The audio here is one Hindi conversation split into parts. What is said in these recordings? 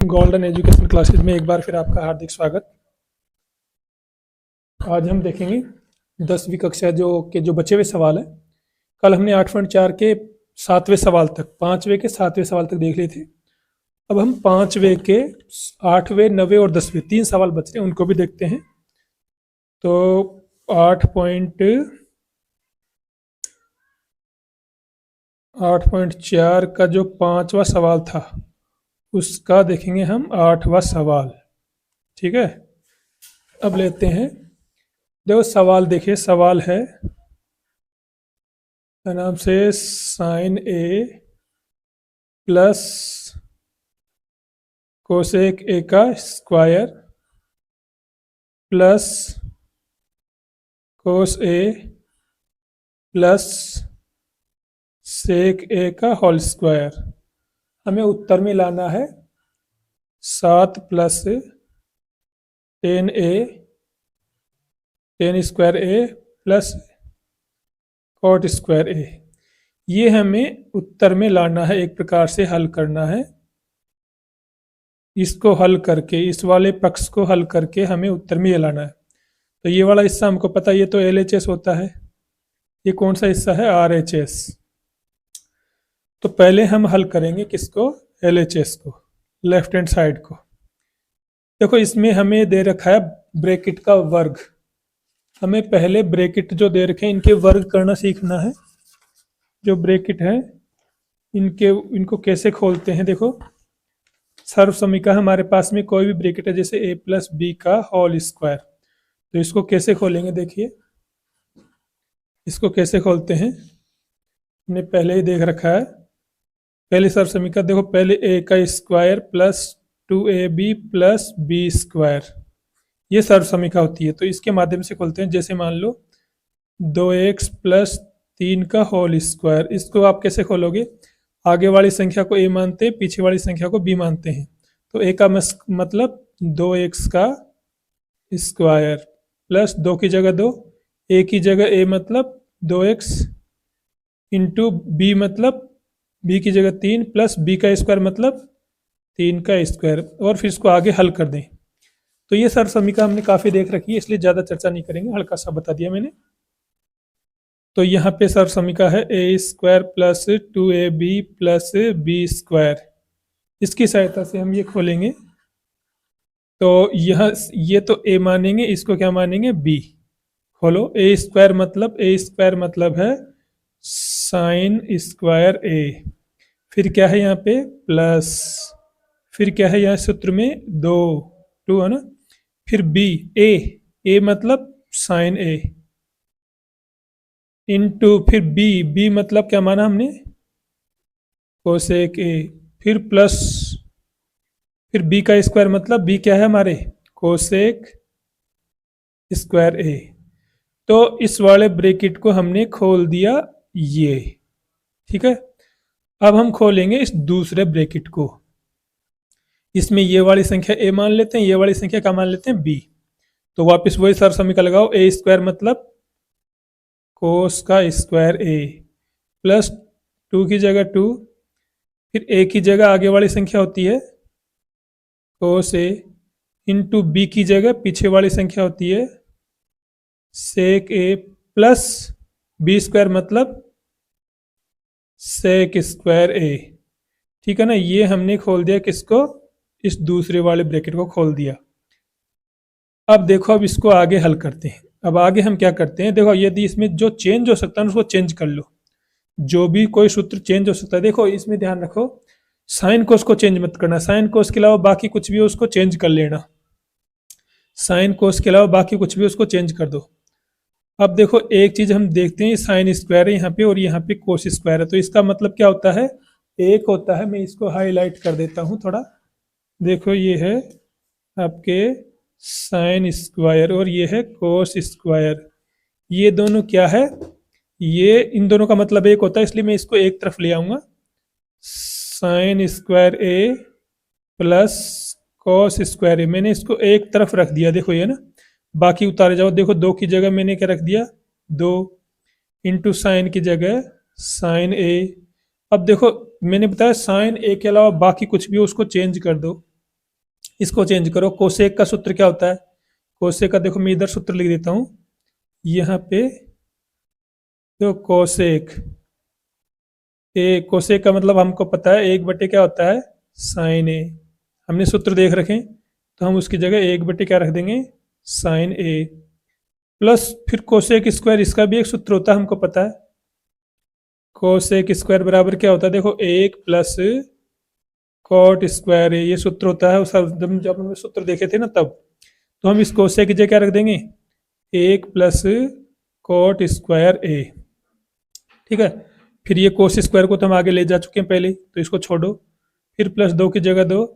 गोल्डन एजुकेशन क्लासेस में एक बार फिर आपका हार्दिक स्वागत। आज हम देखेंगे 10वीं कक्षा जो बचे हुए सवाल हैं। कल हमने 8.4 के 7वें सवाल तक 5वें के 7वें सवाल तक देख लिए थे। अब हम 5वें के 8वें 9वें और 10वें 3 सवाल बच रहे हैं, उनको भी देखते हैं। तो 8.4 का जो 5वां सवाल था उसका देखेंगे हम 8वां सवाल। ठीक है, अब लेते हैं। देखो सवाल देखिए, सवाल है क्या नाम से, sine A plus cosec A का square plus cos A plus sec A का होल स्क्वायर। हमें उत्तर में लाना है 7 plus 10 square A plus cot square A. ये हमें उत्तर में लाना है, एक प्रकार से हल करना है। इसको हल करके, इस वाले पक्ष को हल करके हमें उत्तर में ये लाना है। तो ये वाला हिस्सा हमको पता है, ये तो LHS होता है। ये कौन सा हिस्सा है? RHS। तो पहले हम हल करेंगे किसको? LHS को, लेफ्ट हैंड साइड को। देखो इसमें हमें दे रखा है ब्रैकेट का वर्ग। हमें पहले ब्रैकेट जो दे रखे हैं इनके वर्ग करना सीखना है। जो ब्रैकेट है इनको कैसे खोलते हैं। देखो सर्व समीकरण हमारे पास में कोई भी ब्रैकेट है, जैसे a प्लस बी का होल स्क्वायर, तो इसको कैसे खोलेंगे? देखिए इसको कैसे खोलते हैं, हमने पहले ही देख रखा है। पहले सर्व समीकरण देखो, पहले a का square plus 2ab plus B square, ये सर्व समीकरण होती है। तो इसके माध्यम से खोलते हैं। जैसे मान लो 2x प्लस 3 का होल स्क्वायर, इसको आप कैसे खोलोगे? आगे वाली संख्या को a मानते हैं, पीछे वाली संख्या को b मानते हैं। तो a का मतलब 2x का स्क्वायर प्लस 2 की जगह 2, a की जगह a मतलब 2x इंटू b मतलब b की जगह 3 प्लस b का स्क्वायर मतलब 3 का स्क्वायर, और फिर इसको आगे हल कर दें। तो ये सर्व समीकरण हमने काफ़ी देख रखी है, इसलिए ज़्यादा चर्चा नहीं करेंगे, हल्का सा बता दिया मैंने। तो यहाँ पे सर्व समीकरण है a square plus 2ab plus B square. इसकी सहायता से हम ये खोलेंगे। तो यह ये तो a मानेंगे, इसको क्या मानेंगे? b। खोलो। a स्क्वायर मतलब है साइन स्क्वायर a। फिर क्या है यहाँ पे? प्लस, फिर क्या है यहाँ सूत्र में? 2 है ना। फिर b, a मतलब साइन a इंटू फिर b मतलब क्या माना हमने? Cosec a। फिर प्लस, फिर b का स्क्वायर मतलब b क्या है हमारे? Cosec square a। तो इस वाले ब्रैकेट को हमने खोल दिया ये। ठीक है, अब हम खोलेंगे इस दूसरे ब्रैकेट को। इसमें ये वाली संख्या a मान लेते हैं, ये वाली संख्या क्या मान लेते हैं? b। तो वापस वही सर्व समीकरण लगाओ। a स्क्वायर मतलब कोस का स्क्वायर a प्लस 2 की जगह 2, फिर a की जगह आगे वाली संख्या होती है कोस a इंटू b की जगह पीछे वाली संख्या होती है सेक a प्लस b स्क्वायर मतलब सेक स्क्वायर a। ठीक है ना। ये हमने खोल दिया किसको? इस दूसरे वाले ब्रैकेट को खोल दिया। अब देखो, अब इसको आगे हल करते हैं। अब आगे हम क्या करते हैं? देखो यदि इसमें जो चेंज हो सकता है उसको चेंज कर लो। जो भी कोई सूत्र चेंज हो सकता है। देखो इसमें ध्यान रखो, साइन कोस को चेंज मत करना। साइन कोस के अलावा बाकी कुछ भी हो उसको चेंज कर लेना। साइन कोस के अलावा बाकी कुछ भी उसको चेंज कर दो। अब देखो एक चीज हम देखते हैं, साइन स्क्वायर है यहाँ पे और यहाँ पे कोस स्क्वायर है, तो इसका मतलब क्या होता है? एक होता है। मैं इसको हाईलाइट कर देता हूँ थोड़ा। देखो ये है आपके साइन स्क्वायर और ये है कोस स्क्वायर। ये दोनों क्या है? ये इन दोनों का मतलब एक होता है, इसलिए मैं इसको एक तरफ ले आऊंगा। Sine square A plus cos square ए, मैंने इसको एक तरफ रख दिया। देखो ये ना, बाकी उतारे जाओ। देखो 2 की जगह मैंने क्या रख दिया? 2 इंटू साइन की जगह साइन ए। अब देखो मैंने बताया साइन ए के अलावा बाकी कुछ भी हो उसको चेंज कर दो। इसको चेंज करो। कोसेक का सूत्र क्या होता है? कोसेक का देखो मैं इधर सूत्र लिख देता हूँ यहाँ पे। तो कोसेक कोसेक का मतलब हमको पता है 1/, क्या होता है? साइन ए। हमने सूत्र देख रखे तो हम उसकी जगह 1/, क्या रख देंगे? Sign A. प्लस फिर कोसेक स्क्वायर, इसका भी एक सूत्र होता है हमको पता है। कोसेक स्क्वायर बराबर क्या होता है? देखो 1 प्लस कॉट स्क्वायर ए, ये सूत्र होता है। उस जब हमने सूत्र देखे थे ना तब। तो हम इस कोसेक की जगह क्या रख देंगे? 1 प्लस कॉट स्क्वायर ए। ठीक है। फिर ये कोस स्क्वायर को तो हम आगे ले जा चुके हैं पहले, तो इसको छोड़ो। फिर प्लस 2 की जगह 2,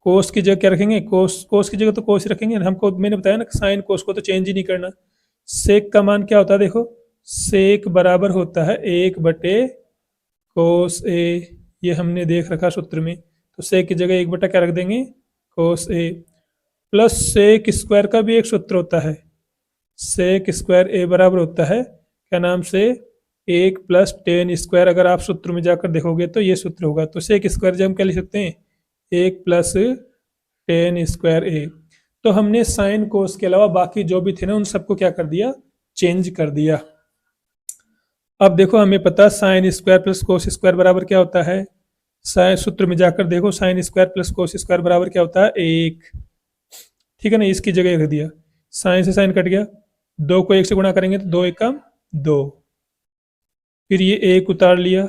कोस की जगह क्या रखेंगे? कोस की जगह तो कोस रखेंगे। हमको मैंने बताया ना साइन कोस को तो चेंज ही नहीं करना। सेक का मान क्या होता है? देखो सेक बराबर होता है 1/कोस ए। ये हमने देख रखा सूत्र में। तो सेक की जगह 1/, क्या रख देंगे? कोस ए। प्लस सेक स्क्वायर का भी एक सूत्र होता है। सेक स्क्वायर ए बराबर होता है क्या नाम से? 1 प्लस टेन स्क्वायर। अगर आप सूत्र में जाकर देखोगे तो ये सूत्र होगा। तो सेक स्क्वायर जब हम क्या लिख सकते हैं? 1 प्लस टेन स्क्वायर ए। तो हमने साइन कोस के अलावा बाकी जो भी थे ना उन सबको क्या कर दिया? चेंज कर दिया। अब देखो हमें पता sine square plus cos square बराबर क्या होता है? साइन सूत्र में जाकर देखो, sine square plus cos square बराबर क्या होता है? 1। ठीक है ना, इसकी जगह रख दिया। साइन से साइन कट गया, 2 को 1 से गुणा करेंगे तो 2 एकम 2। फिर ये 1 उतार लिया,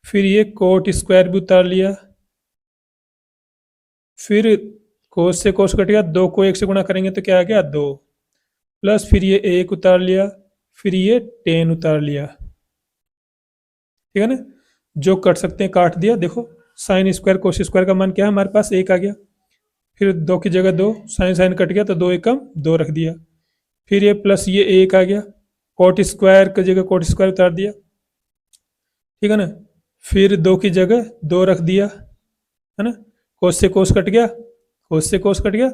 फिर ये कोट स्क्वायर भी उतार लिया, फिर कोस से कोस कट गया, 2 को 1 से गुणा करेंगे तो क्या आ गया? 2। प्लस फिर ये 1 उतार लिया, फिर ये 10 उतार लिया। ठीक है ना, जो कट सकते हैं काट दिया। देखो साइन स्क्वायर कोस स्क्वायर का मान क्या है हमारे पास? 1 आ गया। फिर 2 की जगह 2, साइन साइन कट गया तो 2 एकम 2 रख दिया। फिर ये प्लस ये 1 आ गया, कोट स्क्वायर की जगह कोट स्क्वायर उतार दिया। ठीक है ना, फिर 2 की जगह 2 रख दिया, है ना। कोस से कोस कट गया, कोस से कोस कट गया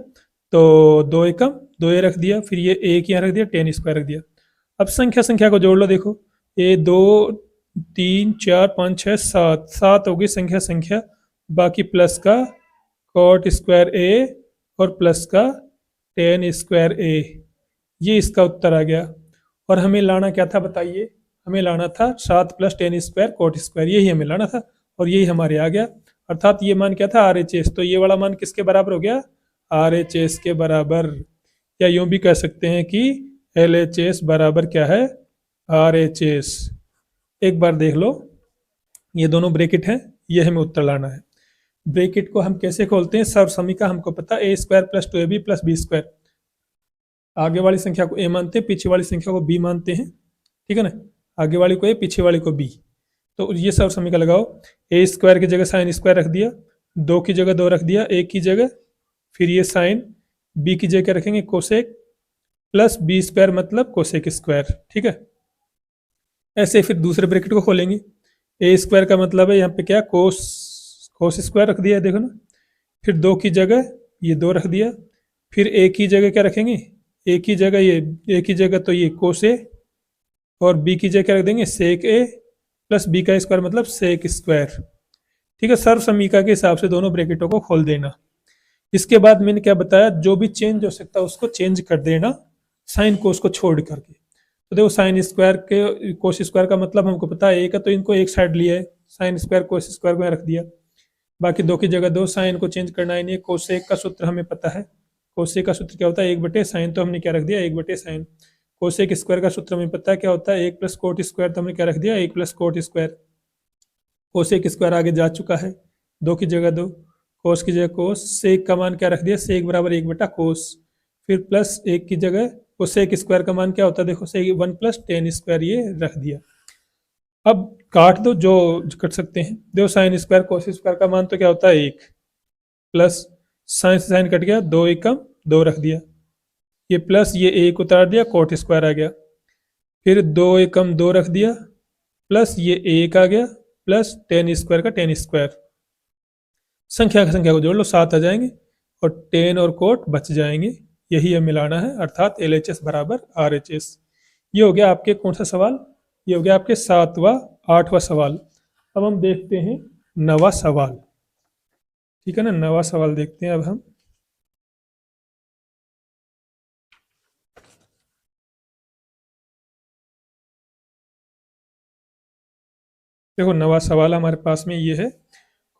तो 2 एकम 2 ये रख दिया। फिर ये 1 यहाँ रख दिया, टेन स्क्वायर रख दिया। अब संख्या को जोड़ लो। देखो ये 2 3 4 5 6 7, 7 हो गई संख्या। बाकी प्लस का कॉट स्क्वायर ए और प्लस का टेन स्क्वायर ए, ये इसका उत्तर आ गया। और हमें लाना क्या था बताइए? हमें लाना था 7 plus ten square coat square, यही हमें लाना था और यही हमारे आ गया। अर्थात ये मान क्या था? RHS। तो ये वाला मान किसके बराबर हो गया? RHS के बराबर। या यूं भी कह सकते हैं कि LHS बराबर क्या है? RHS। एक बार देख लो, ये दोनों ब्रैकेट हैं, ये हमें उत्तर लाना है। ब्रैकेट को हम कैसे खोलते हैं? सर्वसमीका हमको पता है, a² plus 2ab plus b²। आगे वाली संख्या को a मानते हैं, पीछे वाली संख्या को b मानते हैं। ठीक है ना, आगे वाली को a, पीछे वाली को b। तो ये सर्वसमीका लगाओ। a² की जगह साइन स्क्वायर रख दिया, 2 की जगह 2 रख दिया, a की जगह, फिर ये साइन, b की जगह रखेंगे कोसेक, प्लस b² मतलब कोसेक स्क्वायर। ठीक है, ऐसे फिर दूसरे ब्रैकेट को खोलेंगे। a² का मतलब है यहाँ पे क्या? कोस स्क्वायर रख दिया है, देखो ना। फिर 2 की जगह ये 2 रख दिया, फिर a की जगह क्या रखेंगे? a की जगह ये, a की जगह तो ये कोस ए, और b की जगह क्या रख देंगे? सेक ए प्लस b का स्क्वायर मतलब सेक स्क्वायर। ठीक है, सर्वसमीका के हिसाब से दोनों ब्रैकेटों को खोल देना। इसके बाद मैंने क्या बताया? जो भी चेंज हो सकता है उसको चेंज कर देना, साइन कोस को छोड़ करके। तो देखो साइन स्क्वायर के कोस स्क्वायर का मतलब हमको पता है 1 है, तो इनको एक साइड लिया है, साइन स्क्वायर कोस स्क्वायर को यहाँ रख दिया। बाकी 2 की जगह 2, साइन को चेंज करना ही नहीं है। कोसेक का सूत्र हमें पता है, कोसेक का सूत्र क्या होता है? 1/साइन, तो हमने क्या रख दिया? 1/साइन। कोसेक स्क्वायर का सूत्र हमें पता है क्या होता है? 1 प्लस कोट स्क्वायर, तो हमने क्या रख दिया? 1 plus coat square. Cosec square आगे जा चुका है, 2 की जगह 2, कोस की जगह कोस, सेक का मान क्या रख दिया? सेक बराबर 1/कोस। फिर प्लस 1 की जगह कोसेक स्क्वायर का मान क्या होता है? देखो सेक 1 प्लस टेन स्क्वायर, ये रख दिया। अब काट दो जो कट सकते हैं। देखो साइन स्क्वायर कोस स्क्वायर का मान तो क्या होता है? 1 प्लस साइन से साइन कट गया, 2 एकम 2 रख दिया, ये प्लस ये 1 उतार दिया, कोट स्क्वायर आ गया। फिर 2 एकम 2 रख दिया, प्लस ये 1 आ गया, प्लस टेन स्क्वायर का टेन स्क्वायर। संख्या को जोड़ लो, 7 आ जाएंगे और टेन और कोट बच जाएंगे। यही हमें मिलाना है, अर्थात LHS बराबर RHS। ये हो गया आपके कौन सा सवाल? ये हो गया आपके 7वां 8वां सवाल। अब हम देखते हैं 9वां सवाल। ठीक है ना, 9वां सवाल देखते हैं अब हम। देखो नवा सवाल हमारे पास में ये है,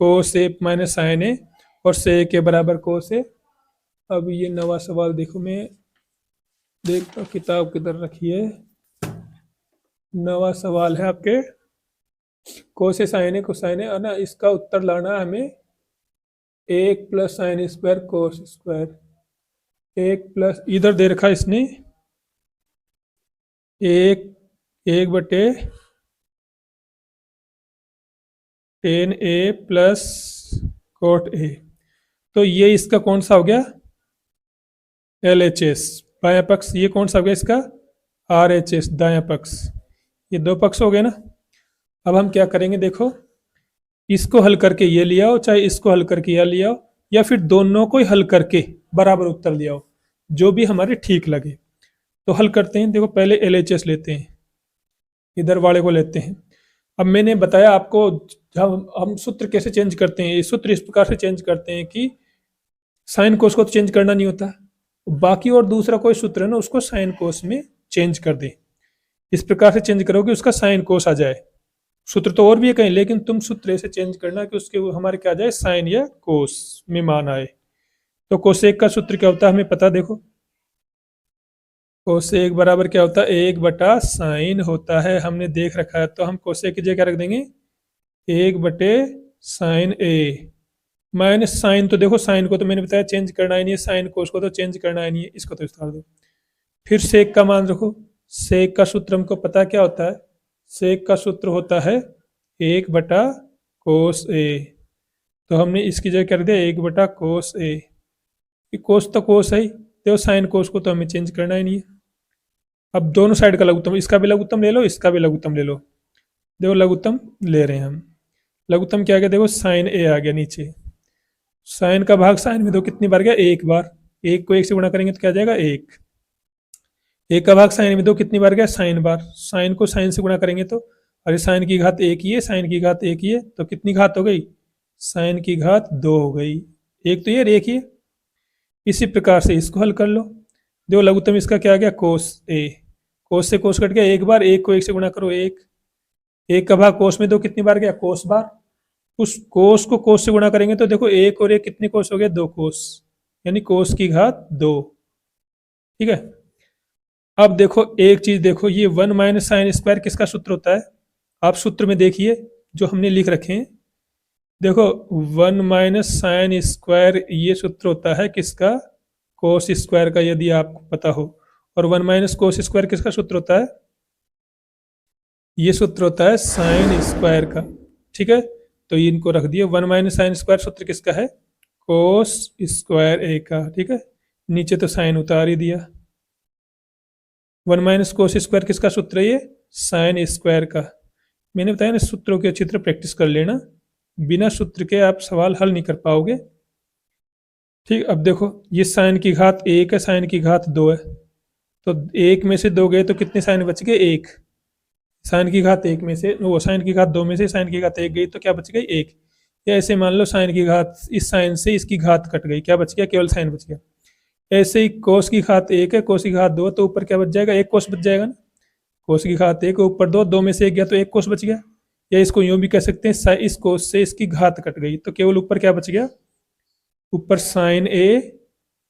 कोस ए माइनस साइन ए और से के बराबर कोस ए। अब ये नवा सवाल देखो, मैं देखता हूँ किताब किधर रखी है। नवा सवाल है आपके, कोस ए साइन ए कोसाइन ए, और ना इसका उत्तर लाना है हमें 1 + sin² कोस स्क्वायर। 1 इधर दे रखा है इसने 1/tan A plus cot A। तो ये इसका कौन सा हो गया, LHS बायां पक्ष। ये कौन सा हो गया इसका, RHS दायां पक्ष। ये दो पक्ष हो गए ना। अब हम क्या करेंगे, देखो इसको हल करके ये लिया हो, चाहे इसको हल करके यह लिया हो, या फिर दोनों को ही हल करके बराबर उत्तर लिया हो, जो भी हमारे ठीक लगे। तो हल करते हैं। देखो पहले LHS लेते हैं, इधर वाले को लेते हैं। अब मैंने बताया आपको जब हम सूत्र कैसे चेंज करते हैं, ये सूत्र इस प्रकार से चेंज करते हैं कि साइन कोस को तो चेंज करना नहीं होता, बाकी और दूसरा कोई सूत्र है ना उसको साइन कोस में चेंज कर दे। इस प्रकार से चेंज करोगे उसका साइन कोस आ जाए। सूत्र तो और भी है कहीं, लेकिन तुम सूत्र ऐसे चेंज करना कि उसके हमारे क्या आ जाए, साइन या कोस में मान आए। तो कोसेक का सूत्र क्या होता है हमें पता, देखो कोसेक बराबर क्या होता है, 1/sin होता है, हमने देख रखा है। तो हम कोसेक की जगह क्या रख देंगे, 1/sin A माइनस साइन। तो देखो साइन को तो मैंने बताया चेंज करना ही नहीं है, साइन कोस को तो चेंज करना ही नहीं है, इसको तो विस्तार दो। फिर सेक का मान रखो। सेक का सूत्र हमको पता क्या होता है, सेक का सूत्र होता है 1/cos A। तो हमने इसकी जगह कर दिया 1/cos A। कोस तो कोस है, तो साइन कोस को तो हमें चेंज करना ही नहीं है। अब दोनों साइड का लघुत्तम, इसका भी लघुत्तम ले लो, इसका भी लघुत्तम ले लो। देखो लघुत्तम ले रहे हैं हम, लघुत्तम क्या आ गया, देखो साइन ए आ गया नीचे। साइन का भाग साइन में दो कितनी बार गया, एक बार। एक को एक से गुणा करेंगे तो क्या आ जाएगा, एक। एक का भाग साइन में दो कितनी बार गया, साइन बार। साइन को साइन से गुणा करेंगे तो, अरे साइन की घात एक ही है, साइन की घात एक ही है, तो कितनी घात हो गई, साइन की घात 2 हो गई। एक तो ये और एक ही है। इसी प्रकार से इसको हल कर लो। देखो लघुत्तम इसका क्या आ गया, कोस ए। कोस से कोस कट गया एक बार, एक को एक से गुणा करो, एक। एक का भाग कोस में दो कितनी बार गया, कोस बार। उस कोस को कोस से गुणा करेंगे तो देखो एक और एक कितने कोस हो गया, 2 कोस, यानी कोस की घात 2। ठीक है। अब देखो एक चीज देखो, ये 1 - sin² किसका सूत्र होता है, आप सूत्र में देखिए जो हमने लिख रखे हैं। देखो 1 - sin² ये सूत्र होता है किसका, कोस स्क्वायर का, यदि आपको पता हो। और 1 - cos² किसका सूत्र होता है, ये सूत्र होता है साइन स्क्वायर का। ठीक है, तो इनको रख दिए। 1 - sin² सूत्र किसका है, कोस स्क्वायर ए का। ठीक है, नीचे तो साइन उतार ही दिया। 1 - cos² किसका सूत्र है, ये साइन स्क्वायर का। मैंने बताया ना सूत्रों के अच्छी तरह प्रैक्टिस कर लेना, बिना सूत्र के आप सवाल हल नहीं कर पाओगे। ठीक, अब देखो ये साइन की घात 1 है, साइन की घात 2 है, तो 1 में से 2 गए तो कितने साइन बच गए, 1। साइन की घात 1 में से, वो साइन की घात 2 में से साइन की घात 1 गई तो क्या बच गई, 1। या ऐसे मान लो साइन की घात, इस साइन से इसकी घात कट गई, क्या बच गया, केवल साइन बच गया। ऐसे ही कोस की घात 1 है, कोस की घात 2, तो ऊपर क्या बच जाएगा, 1 कोस बच जाएगा ना। कोस की घात 1 ऊपर 2, 2 में से 1 गया तो 1 कोस बच गया। या इसको यूं भी कह सकते हैं, इस कोस से इसकी घात कट गई तो केवल ऊपर क्या बच गया, ऊपर साइन ए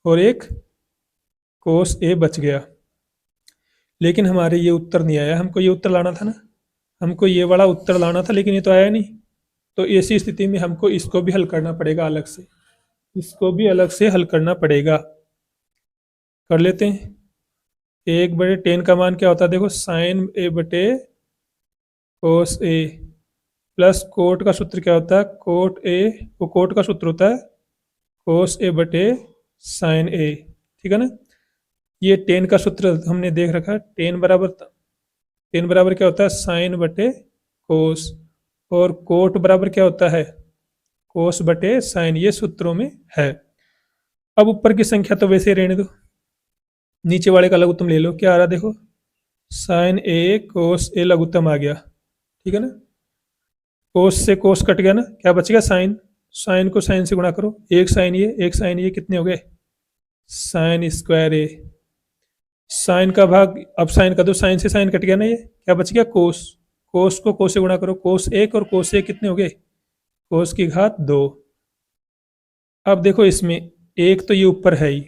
और एक कोस ए बच गया। लेकिन हमारे ये उत्तर नहीं आया, हमको ये उत्तर लाना था ना, हमको ये वाला उत्तर लाना था, लेकिन ये तो आया नहीं। तो ऐसी स्थिति में हमको इसको भी हल करना पड़ेगा अलग से, इसको भी अलग से हल करना पड़ेगा। कर लेते हैं। 1/tan का मान क्या होता है, देखो sign A/cos A plus coat का सूत्र क्या होता है, कोट A, वो कोट का सूत्र होता है cos A/sin A। ठीक है ना। ये tan का सूत्र हमने देख रखा है, tan बराबर क्या होता है, sin/cos, और कोट बराबर क्या होता है, cos/sin। ये सूत्रों में है। अब ऊपर की संख्या तो वैसे ही रहने दो, नीचे वाले का लघुत्तम ले लो। क्या आ रहा देखो, साइन ए कोस ए लघुत्तम आ गया। ठीक है ना, कोस से कोस कट गया ना, क्या बच गया, साइन। साइन को साइन से गुणा करो, एक साइन ये कितने हो गए, साइन स्क्वायर ए। साइन का भाग, अब साइन का दो, साइन से साइन कट गया ना, ये क्या बच गया, कोस। कोस को कोस से गुणा करो, कोस 1 और कोस 1 कितने हो गए, कोस की घात 2। अब देखो इसमें एक तो ये ऊपर है ही,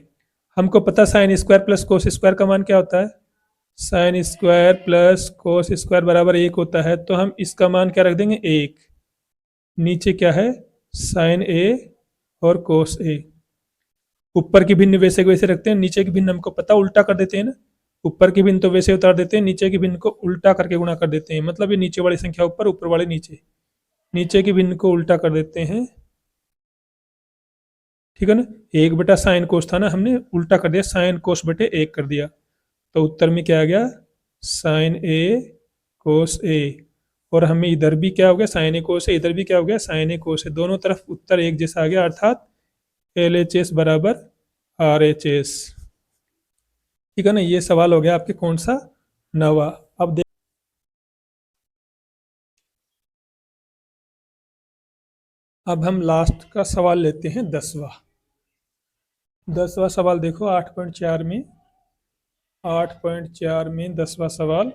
हमको पता sine square plus cos square का मान क्या होता है, sine square plus cos square बराबर 1 होता है। तो हम इसका मान क्या रख देंगे 1, नीचे क्या है साइन ए और कोस ए। ऊपर की भिन्न वैसे के वैसे रखते हैं, नीचे की भिन्न हमको पता उल्टा कर देते हैं ना, ऊपर की भिन्न तो वैसे उतार देते हैं, नीचे की भिन्न को उल्टा करके गुणा कर देते हैं। मतलब ये नीचे वाली संख्या ऊपर, ऊपर वाले नीचे, नीचे की भिन्न को उल्टा कर देते हैं, ठीक है ना। 1 बटा साइन कोस था ना, हमने उल्टा कर दिया, साइन कोस बटे 1 कर दिया। तो उत्तर में क्या आ गया, साइन ए कोस ए। और हमें इधर भी क्या हो गया साइन ए कोस ए, इधर भी क्या हो गया साइन ए कोस ए। दोनों तरफ उत्तर एक जैसा आ गया, अर्थात LHS बराबर RHS। ठीक है ना। ये सवाल हो गया आपके कौन सा, 9वां। अब देख, अब हम लास्ट का सवाल लेते हैं 10वां। 10वां सवाल देखो 8.4 में, 8.4 में 10वां सवाल,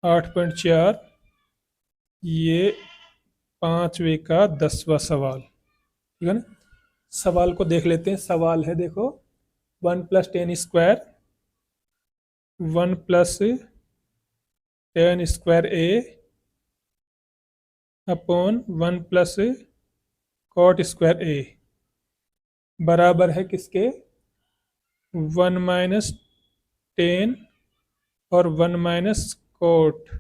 8.4 ये 5वें का 10वां सवाल, ठीक है ना। सवाल को देख लेते हैं। सवाल है देखो 1 + tan स्क्वायर, 1 + tan स्क्वायर ए अपॉन 1 + cot स्क्वायर ए बराबर है किसके, 1 - tan और 1 - cot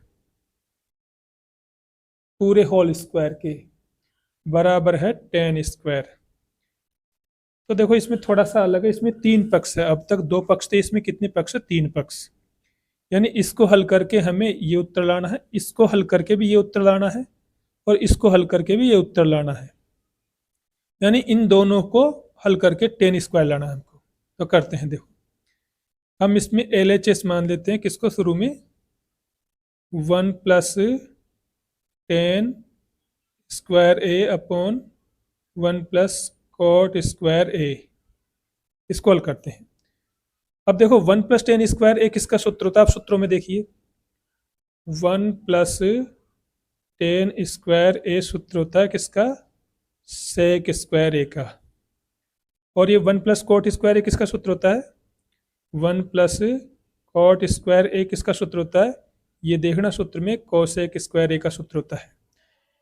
पूरे होल स्क्वायर के, बराबर है tan स्क्वायर। तो देखो इसमें थोड़ा सा अलग है, इसमें 3 पक्ष है, अब तक 2 पक्ष थे, इसमें कितने पक्ष है, 3 पक्ष। यानी इसको हल करके हमें ये उत्तर लाना है, इसको हल करके भी ये उत्तर लाना है, और इसको हल करके भी ये उत्तर लाना है। यानी इन दोनों को हल करके tan स्क्वायर लाना है हमको। तो करते हैं, देखो हम इसमें LHS मान लेते हैं किसको, शुरू में 1 + tan स्क्वायर ए अपॉन 1 + cot स्क्वायर ए, इसको हल करते हैं। अब देखो 1 + tan स्क्वायर ए किसका सूत्र होता है, आप सूत्रों में देखिए 1 + tan स्क्वायर ए सूत्र होता है किसका, sec स्क्वायर ए का। और ये 1 + cot स्क्वायर ए किसका सूत्र होता है, 1 + cot स्क्वायर ए किसका सूत्र होता है, ये देखना सूत्र में cosec स्क्वायर ए का सूत्र होता है।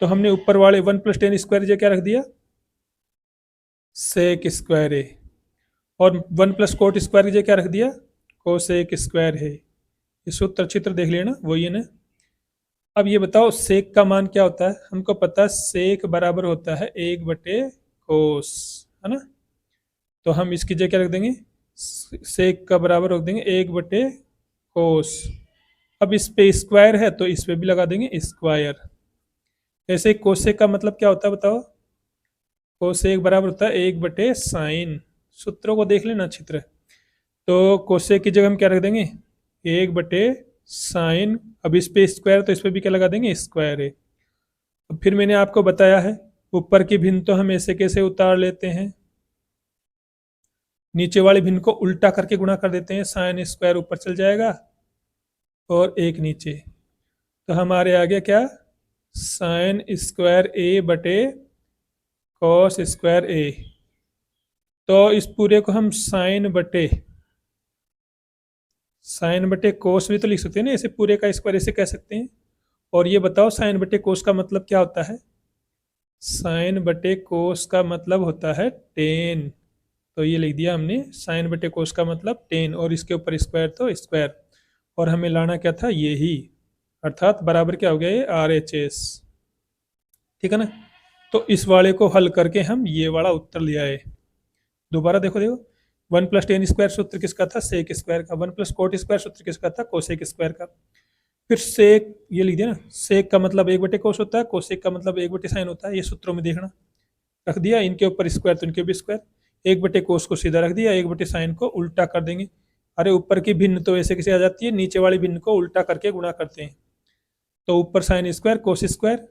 तो हमने ऊपर वाले 1 + tan स्क्वायर ए क्या रख दिया, sec स्क्वायर ए, और 1 + cot स्क्वायर ए क्या रख दिया, cosec स्क्वायर है। ये सूत्र चित्र देख लेना, वही है ना। अब ये बताओ सेक का मान क्या होता है, हमको पता है सेक बराबर होता है 1/cos, है ना। तो हम इसकी जगह क्या रख देंगे, सेक का बराबर रख देंगे 1/cos। अब इस पे स्क्वायर है तो इस पे भी लगा देंगे स्क्वायर। ऐसे कोसेक का मतलब क्या होता है बताओ, कोसेक बराबर होता है 1/sin। सूत्रों को देख लेना चित्र। तो कोसेक की जगह हम क्या रख देंगे 1/sin। अब इस पे स्क्वायर तो इस पे भी क्या लगा देंगे स्क्वायर है। अब फिर मैंने आपको बताया है ऊपर की भिन्न तो हम ऐसे कैसे उतार लेते हैं, नीचे वाली भिन्न को उल्टा करके गुणा कर देते हैं, साइन स्क्वायर ऊपर चल जाएगा और 1 नीचे। तो हमारे आ गया क्या, साइन स्क्वायर ए बटे कॉस स्क्वायर ए। तो इस पूरे को हम साइन बटे कोस भी तो लिख सकते हैं ना, ऐसे पूरे का स्क्वायर ऐसे कह सकते हैं। और ये बताओ साइन बटे कोस का मतलब क्या होता है, साइन बटे कोस का मतलब होता है टेन। तो ये लिख दिया हमने, साइन बटे कोस का मतलब टेन, और इसके ऊपर स्क्वायर तो स्क्वायर, और हमें लाना क्या था ये ही, अर्थात बराबर क्या हो गया ये RHS, ठीक है ना। तो इस वाले को हल करके हम ये वाला उत्तर ले आए। दोबारा देखो 1 + tan स्क्वायर सूत्र किसका था, सेक स्क्वायर का। 1 + cot स्क्वायर सूत्र किसका था, कोसेक स्क्वायर का। फिर सेक ये लिख दिया ना, सेक का मतलब 1/cos होता है, कोसेक का मतलब 1/sin होता है। ये सूत्रों में देखना, रख दिया इनके ऊपर स्क्वायर तो इनके भी स्क्वायर। 1/cos को सीधा रख दिया, 1/sin को उल्टा कर देंगे। अरे ऊपर की भिन्न तो ऐसे कैसे आ जाती है, नीचे वाली भिन्न को उल्टा करके गुणा करते हैं। तो ऊपर साइन स्क्वायर कोस स्क्वायर,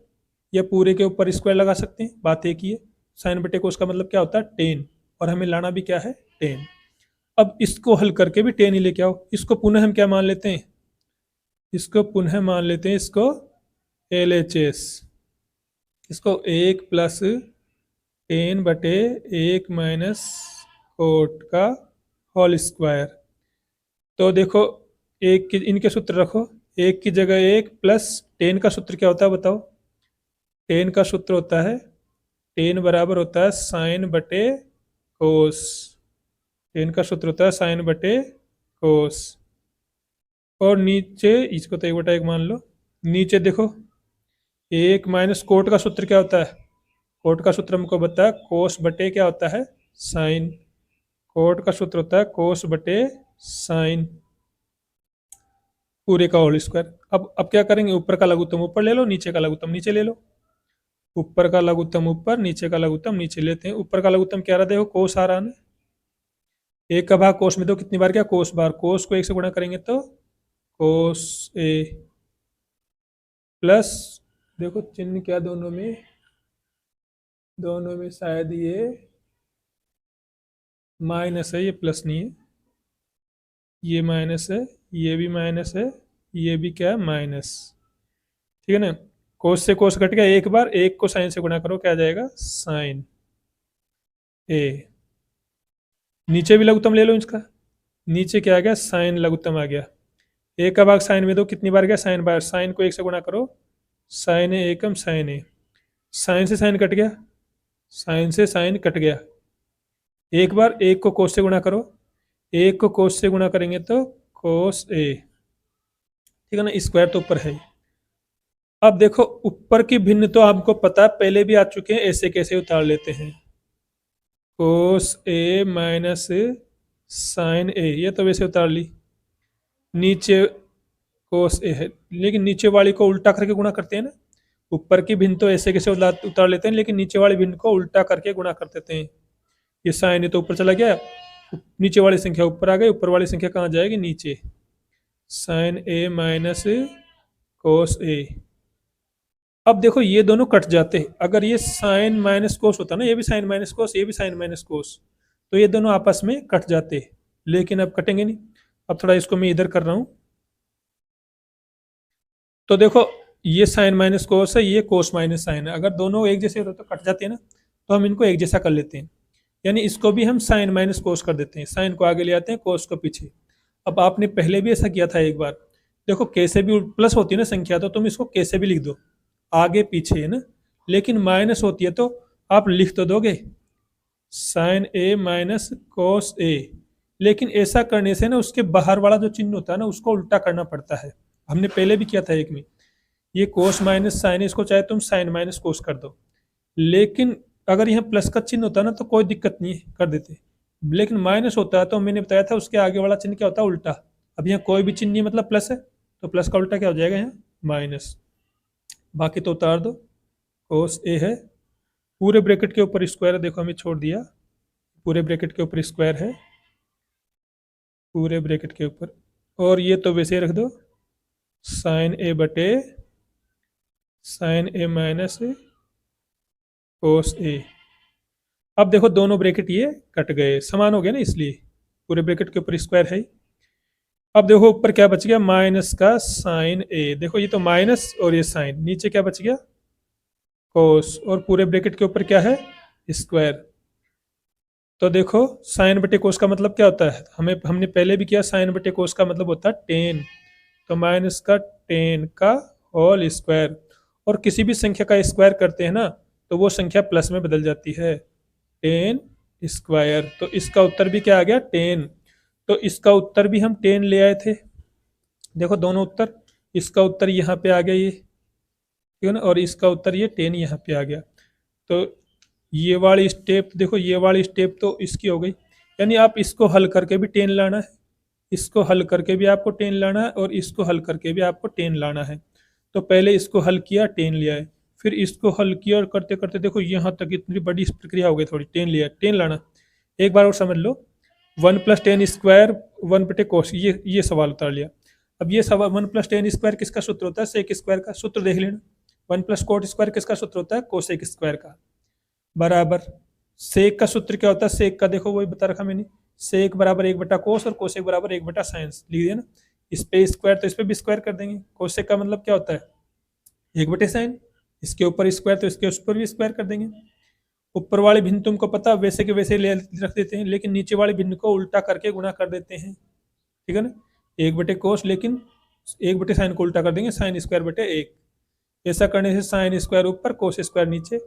या पूरे के ऊपर स्क्वायर लगा सकते हैं, बात एक ही है। साइन बटे कोस का मतलब क्या होता है टेन, और हमें लाना भी क्या है टेन। अब इसको हल करके भी टेन ही लेके आओ। इसको पुनः हम क्या मान लेते हैं, इसको पुनः मान लेते हैं, इसको LHS, इसको 1 प्लस 10/1 माइनस कोट का होल स्क्वायर। तो देखो एक की इनके सूत्र रखो, एक की जगह 1 प्लस 10 का सूत्र क्या होता है बताओ? 10 का सूत्र होता है 10 बराबर होता है साइन बटे कोस। 10 का सूत्र होता है साइन बटे कोस। और नीचे इसको तो 1/1 मान लो। नीचे देखो 1 माइनस कोट का सूत्र क्या होता है? कोट का सूत्र हमको बता है कोस बटे क्या होता है? साइन। कोट का सूत्र होता है कोस बटे साइन पूरे का होल स्क्वायर। अब क्या करेंगे? ऊपर का लघुत्तम ऊपर ले लो, नीचे का लघुत्तम नीचे ले लो। ऊपर का लघुत्तम ऊपर, नीचे का लघुत्तम नीचे लेते हैं। ऊपर का लघुत्तम क्या रहा? देखो कोस आ रहा है। 1 का भाग कोस में दो कितनी बार? क्या कोस बार। कोस को 1 से गुणा करेंगे तो कोस ए प्लस, देखो चिन्ह क्या दोनों में शायद ये माइनस है, ये प्लस नहीं है। ये माइनस है, ये भी माइनस है, ये भी क्या है? माइनस। ठीक है ना? कोस से कोस कट गया एक बार, 1 को साइन से गुणा करो क्या आ जाएगा? साइन ए। नीचे भी लघुत्तम ले लो इसका। नीचे क्या आ गया? साइन लघुत्तम आ गया। 1 का भाग साइन में दो कितनी बार गया? Sine bar. साइन को 1 से गुणा करो, साइन ए एकम साइन ए। साइन से साइन कट गया, साइन से साइन कट गया। एक बार 1 को कोस से गुणा करो, 1 को कोस से गुणा करेंगे तो कोस ए। ठीक है ना? स्क्वायर तो ऊपर है। अब देखो ऊपर की भिन्न तो आपको पता है, पहले भी आ चुके हैं। ऐसे कैसे उतार लेते हैं? कोस ए माइनस साइन ए, ये तो वैसे उतार ली। नीचे कोस ए है, लेकिन नीचे वाली को उल्टा करके गुणा करते हैं ना। ऊपर की भिन्न तो ऐसे कैसे उतार लेते हैं, लेकिन नीचे वाली भिन्न को उल्टा करके गुणा कर देते हैं। ये साइन ए तो ऊपर चला गया, नीचे वाली संख्या ऊपर आ गई, ऊपर वाली संख्या कहाँ जाएगी? नीचे। साइन ए माइनस कोस ए। अब देखो ये दोनों कट जाते हैं। अगर ये साइन माइनस कोस होता ना, ये भी साइन माइनस कोस, ये भी साइन माइनस कोस, तो ये दोनों आपस में कट जाते हैं। लेकिन अब कटेंगे नहीं। अब थोड़ा इसको मैं इधर कर रहा हूं। तो देखो ये साइन माइनस कोस है, ये कोस माइनस साइन है। अगर दोनों एक जैसे होते तो कट जाते हैं ना, तो हम इनको एक जैसा कर लेते हैं। यानी इसको भी हम साइन माइनस कोस कर देते हैं। साइन को आगे ले आते हैं, कोस को पीछे। अब आपने पहले भी ऐसा किया था एक बार। देखो कैसे भी प्लस होती है ना संख्या, तो तुम इसको कैसे भी लिख दो, आगे पीछे है ना। लेकिन माइनस होती है तो आप लिख तो दोगे साइन ए माइनस कोस ए। लेकिन ऐसा करने से ना उसके बाहर वाला जो चिन्ह होता है ना, उसको उल्टा करना पड़ता है। हमने पहले भी किया था एक में। ये कोस माइनस साइन, इसको चाहे तुम साइन माइनस कोस कर दो। लेकिन अगर यहाँ प्लस का चिन्ह होता है ना, तो कोई दिक्कत नहीं है, कर देते। लेकिन माइनस होता है तो मैंने बताया था उसके आगे वाला चिन्ह क्या होता है? उल्टा। अब यहाँ कोई भी चिन्ह नहीं, मतलब प्लस है, तो प्लस का उल्टा क्या हो जाएगा? यहाँ माइनस। बाकी तो उतार दो। कोस ए है, पूरे ब्रैकेट के ऊपर स्क्वायर है, देखो हमें छोड़ दिया। पूरे ब्रैकेट के ऊपर स्क्वायर है, पूरे ब्रैकेट के ऊपर। और ये तो वैसे ही रख दो, साइन ए बटे साइन ए माइनस कोस ए। अब देखो दोनों ब्रैकेट ये कट गए, समान हो गए ना, इसलिए पूरे ब्रैकेट के ऊपर स्क्वायर है। अब देखो ऊपर क्या बच गया? माइनस का साइन ए। देखो ये तो माइनस और ये साइन, नीचे क्या बच गया? कोस। और पूरे ब्रैकेट के ऊपर क्या है? स्क्वायर। तो देखो साइन बटे कोस का मतलब क्या होता है? हमने पहले भी किया। साइन बटे कोस का मतलब होता है टेन। तो माइनस का टेन का होल स्क्वायर। और किसी भी संख्या का स्क्वायर करते हैं ना, तो वो संख्या प्लस में बदल जाती है, टेन स्क्वायर। तो इसका उत्तर भी क्या आ गया? 10। तो इसका उत्तर भी हम 10 ले आए थे। देखो दोनों उत्तर, इसका उत्तर यहाँ पे आ गया ये, ठीक है ना, और इसका उत्तर ये 10 यहाँ पे आ गया। तो ये वाली स्टेप देखो, ये वाली स्टेप तो इसकी हो गई। यानी आप इसको हल करके भी 10 लाना है, इसको हल करके भी आपको 10 लाना है, और इसको हल करके भी आपको 10 लाना है। तो पहले इसको हल किया, 10 लिया है, फिर इसको हल किया, और करते करते देखो यहाँ तक इतनी बड़ी प्रक्रिया हो गई थोड़ी। 10 लिया, 10 लाना। एक बार और समझ लो, 1 + 10 स्क्वायर 1 बटे कोस, ये सवाल उतार लिया। अब ये सवाल 1 + 10 स्क्वायर किसका सूत्र होता है? सेक स्क्वायर का। सूत्र देख लेना। 1 + कोट स्क्वायर किसका सूत्र होता है? कोसेक स्क्वायर का। बराबर सेक का सूत्र क्या होता है? सेक का देखो वही बता रखा मैंने, सेक बराबर 1 बटा कोस, और कोसेक बराबर 1 बटा साइंस लिख दिया ना। इस पे स्क्वायर तो इस पे भी स्क्वायर कर देंगे। कोसेक का मतलब क्या होता है, 1/sin। इसके ऊपर स्क्वायर तो इसके ऊपर भी स्क्वायर कर देंगे। ऊपर वाले भिन्न तुमको पता वैसे के वैसे ले रख देते हैं, लेकिन नीचे वाले भिन्न को उल्टा करके गुणा कर देते हैं, ठीक है ना। 1/cos, लेकिन 1/sin को उल्टा कर देंगे, sin स्क्वायर बटे 1। ऐसा करने से sin स्क्वायर ऊपर कोस स्क्वायर नीचे,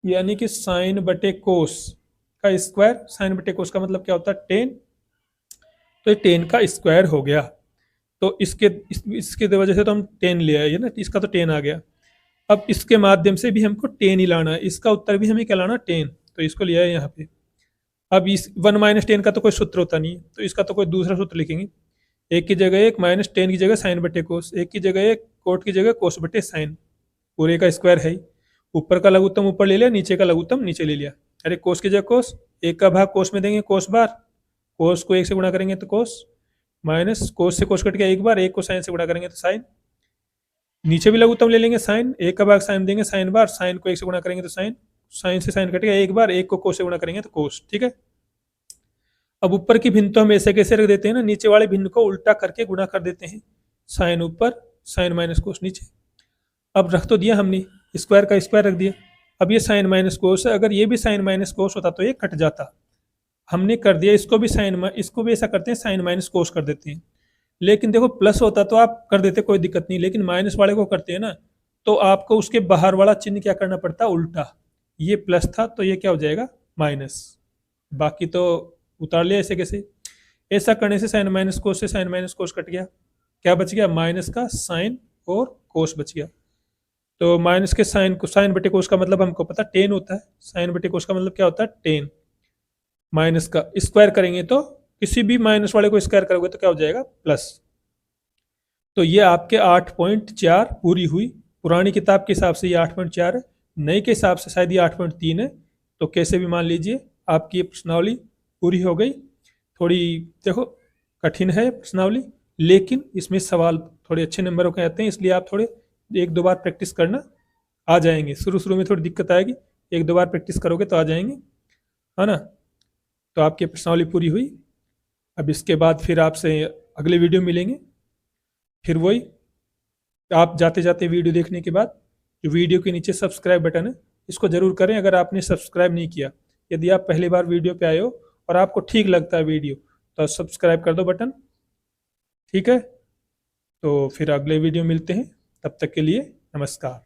यानी कि sin बटे कोस का स्क्वायर। sin बटे कोस का मतलब क्या होता है, 10। तो ये 10 का स्क्वायर हो गया। तो इसके वजह से तो हम 10 ले आए ना, इसका तो 10 आ गया। अब इसके माध्यम से भी हमको 10 ही लाना है, इसका उत्तर भी हमें क्या लाना, 10। तो इसको लिया है यहाँ पे। अब इस 1 - 10 का तो कोई सूत्र होता नहीं है, तो इसका तो कोई दूसरा सूत्र लिखेंगे। एक की जगह एक, -10 की जगह साइन बटे कोस, एक की जगह एक, कोट की जगह कोस बटे साइन। पूरे का स्क्वायर है ही। ऊपर का लघुत्तम ऊपर ले लिया, नीचे का लघुत्तम नीचे ले लिया। अरे कोस की जगह कोस, एक का भाग कोस में देंगे कोस बार, कोस को 1 से गुणा करेंगे तो कोस, माइनस कोस से कोस कट गया एक बार, एक को साइन से गुणा करेंगे तो साइन। नीचे भी लघुत्तम ले लेंगे साइन, एक का भाग साइन देंगे साइन बार, साइन को 1 से गुणा करेंगे तो साइन, साइन से साइन कटेगा एक बार, एक को कोस से गुणा करेंगे तो कोस, ठीक है। अब ऊपर की भिन्न तो हम ऐसे कैसे रख देते हैं ना, नीचे वाले भिन्न को उल्टा करके गुणा कर देते हैं, साइन ऊपर साइन माइनस कोस नीचे। अब रख तो दिया हमने, स्क्वायर का स्क्वायर रख दिया। अब ये साइन माइनस कोस है, अगर ये भी साइन माइनस कोस होता तो ये कट जाता। हमने कर दिया इसको भी साइन, इसको भी ऐसा करते हैं साइन माइनस कोस कर देते हैं। लेकिन देखो प्लस होता तो आप कर देते कोई दिक्कत नहीं, लेकिन माइनस वाले को करते हैं ना, तो आपको उसके बाहर वाला चिन्ह क्या करना पड़ता, उल्टा। ये प्लस था तो ये क्या हो जाएगा, माइनस। बाकी तो उतार लिया ऐसे कैसे। ऐसा करने से साइन माइनस कोस से साइन माइनस कोस कट गया, क्या बच गया, माइनस का साइन और कोस बच गया। तो माइनस के साइन को, साइन बटे कोस का मतलब हमको पता 10 होता है, साइन बटे कोस का मतलब क्या होता है 10। माइनस का स्क्वायर करेंगे तो, किसी भी माइनस वाले को स्क्वायर करोगे तो क्या हो जाएगा, प्लस। तो ये आपके 8.4 पूरी हुई। पुरानी किताब के हिसाब से ये 8.4 है, नए के हिसाब से शायद ये 8.3 है। तो कैसे भी मान लीजिए आपकी ये प्रश्नावली पूरी हो गई। थोड़ी देखो कठिन है प्रश्नावली, लेकिन इसमें सवाल थोड़े अच्छे नंबरों के आते हैं, इसलिए आप थोड़े 1-2 बार प्रैक्टिस करना, आ जाएंगे। शुरू में थोड़ी दिक्कत आएगी, 1-2 बार प्रैक्टिस करोगे तो आ जाएंगे, है ना। तो आपकी प्रश्नावली पूरी हुई। अब इसके बाद फिर आपसे अगले वीडियो मिलेंगे। फिर वही, आप जाते जाते वीडियो देखने के बाद जो वीडियो के नीचे सब्सक्राइब बटन है, इसको ज़रूर करें अगर आपने सब्सक्राइब नहीं किया। यदि आप पहली बार वीडियो पे आए हो और आपको ठीक लगता है वीडियो, तो सब्सक्राइब कर दो बटन, ठीक है। तो फिर अगले वीडियो मिलते हैं, तब तक के लिए नमस्कार।